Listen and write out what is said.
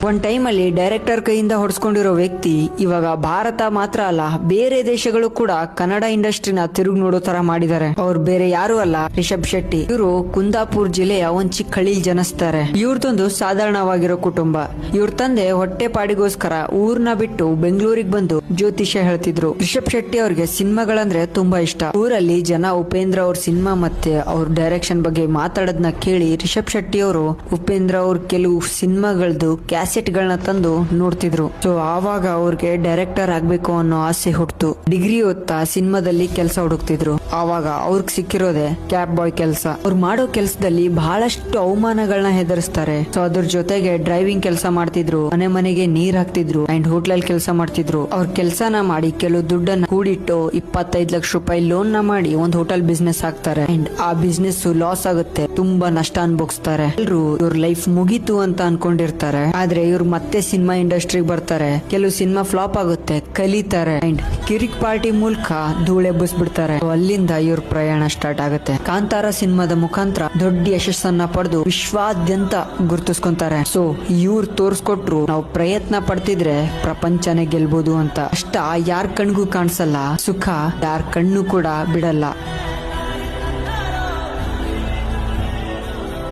ಒಂದ್ ಟೈಮ್ ಅಲ್ಲಿ ಡೈರೆಕ್ಟರ್ ಕೈಯಿಂದ ಹೊಡ್ಸ್ಕೊಂಡಿರೋ ವ್ಯಕ್ತಿ ಇವಾಗ ಭಾರತ ಮಾತ್ರ ಅಲ್ಲ ಬೇರೆ ದೇಶಗಳು ಕೂಡ ಕನ್ನಡ ಇಂಡಸ್ಟ್ರಿನ ತಿರುಗಿ ನೋಡೋ ತರ ಮಾಡಿದ್ದಾರೆ. ಅವ್ರು ಬೇರೆ ಯಾರು ಅಲ್ಲ, ರಿಷಬ್ ಶೆಟ್ಟಿ. ಇವರು ಕುಂದಾಪುರ್ ಜಿಲ್ಲೆಯ ಒಂದ್ ಚಿಕ್ಕ ಹಳ್ಳಿಲ್ ಜನಿಸ್ತಾರೆ. ಇವ್ರದೊಂದು ಸಾಧಾರಣವಾಗಿರೋ ಕುಟುಂಬ. ಇವ್ರ ತಂದೆ ಹೊಟ್ಟೆ ಪಾಡಿಗೋಸ್ಕರ ಊರ್ನ ಬಿಟ್ಟು ಬೆಂಗಳೂರಿಗೆ ಬಂದು ಜ್ಯೋತಿಷ್ಯ ಹೇಳ್ತಿದ್ರು. ರಿಷಬ್ ಶೆಟ್ಟಿ ಅವ್ರಿಗೆ ಸಿನಿಮಾಗಳಂದ್ರೆ ತುಂಬಾ ಇಷ್ಟ. ಊರಲ್ಲಿ ಜನ ಉಪೇಂದ್ರ ಅವ್ರ ಸಿನಿಮಾ ಮತ್ತೆ ಅವ್ರ ಡೈರೆಕ್ಷನ್ ಬಗ್ಗೆ ಮಾತಾಡೋದನ್ನ ಕೇಳಿ ರಿಷಬ್ ಶೆಟ್ಟಿ ಅವರು ಉಪೇಂದ್ರ ಅವ್ರ ಕೆಲವು ಸಿನಿಮಾಗಳದ್ದು ಕ್ಯಾಸೆಟ್ ಗಳನ್ನ ತಂದು ನೋಡ್ತಿದ್ರು. ಸೊ ಆವಾಗ ಅವ್ರಿಗೆ ಡೈರೆಕ್ಟರ್ ಆಗ್ಬೇಕು ಅನ್ನೋ ಆಸೆ ಹುಟ್ಟಿತು. ಡಿಗ್ರಿ ಓದ್ತಾ ಸಿನಿಮಾದಲ್ಲಿ ಕೆಲಸ ಹುಡುಕ್ತಿದ್ರು. ಆವಾಗ ಅವ್ರಿಗೆ ಸಿಕ್ಕಿರೋದೆ ಕ್ಯಾಬ್ ಬಾಯ್ ಕೆಲಸ. ಅವ್ರು ಮಾಡೋ ಕೆಲಸದಲ್ಲಿ ಬಹಳಷ್ಟು ಅವಮಾನಗಳನ್ನ ಹೆದರ್ಸ್ತಾರೆ. ಸೊ ಅದ್ರ ಜೊತೆಗೆ ಡ್ರೈವಿಂಗ್ ಕೆಲಸ ಮಾಡ್ತಿದ್ರು, ಮನೆಗೆ ನೀರ್ ಹಾಕ್ತಿದ್ರು ಅಂಡ್ ಹೋಟ್ಲಲ್ಲಿ ಕೆಲಸ ಮಾಡ್ತಿದ್ರು. ಅವ್ರ ಕೆಲಸನ ಮಾಡಿ ಕೆಲವು ದುಡ್ಡನ್ನ ಕೂಡಿಟ್ಟು 25 ಲಕ್ಷ ರೂಪಾಯಿ ಲೋನ್ ನ ಮಾಡಿ ಒಂದು ಹೋಟೆಲ್ ಬಿಸ್ನೆಸ್ ಹಾಕ್ತಾರೆ. ಅಂಡ್ ಆ ಬಿಸ್ನೆಸ್ ಲಾಸ್ ಆಗುತ್ತೆ, ತುಂಬಾ ನಷ್ಟ ಅನ್ಭವಿಸ್ತಾರೆ. ಎಲ್ರು ಇವ್ರ ಲೈಫ್ ಮುಗೀತು ಅಂತ ಅನ್ಕೊಂಡಿರ್ತಾರೆ. ಆದ್ರೆ ಇವ್ರು ಮತ್ತೆ ಸಿನಿಮಾ ಇಂಡಸ್ಟ್ರಿಗೆ ಬರ್ತಾರೆ. ಕೆಲವು ಸಿನಿಮಾ ಫ್ಲಾಪ್ ಆಗುತ್ತೆ, ಕಲಿತಾರೆ ಅಂಡ್ ಕಿರಿಕ್ ಪಾರ್ಟಿ ಮೂಲಕ ಧೂಳೆಬ್ಬಿಸ್ಬಿಡ್ತಾರೆ. ಅಲ್ಲಿಂದ ಇವ್ರ ಪ್ರಯಾಣ ಸ್ಟಾರ್ಟ್ ಆಗುತ್ತೆ. ಕಾಂತಾರ ಸಿನಿಮಾದ ಮುಖಾಂತರ ದೊಡ್ಡ ಯಶಸ್ಸನ್ನ ಪಡೆದು ವಿಶ್ವಾದ್ಯಂತ ಗುರುತಿಸ್ಕೊಂತಾರೆ. ಸೊ ಇವ್ರು ತೋರ್ಸ್ಕೊಟ್ರು ನಾವು ಪ್ರಯತ್ನ ಪಡ್ತಿದ್ರೆ ಪ್ರಪಂಚನೇ ಗೆಲ್ಬಹುದು ಅಂತ. ಅಷ್ಟ ಯಾರ ಕಣ್ಗೂ ಕಾಣಿಸಲ್ಲ, ಸುಖ ಯಾರ ಕಣ್ಣು ಕೂಡ ಬಿಡಲ್ಲ.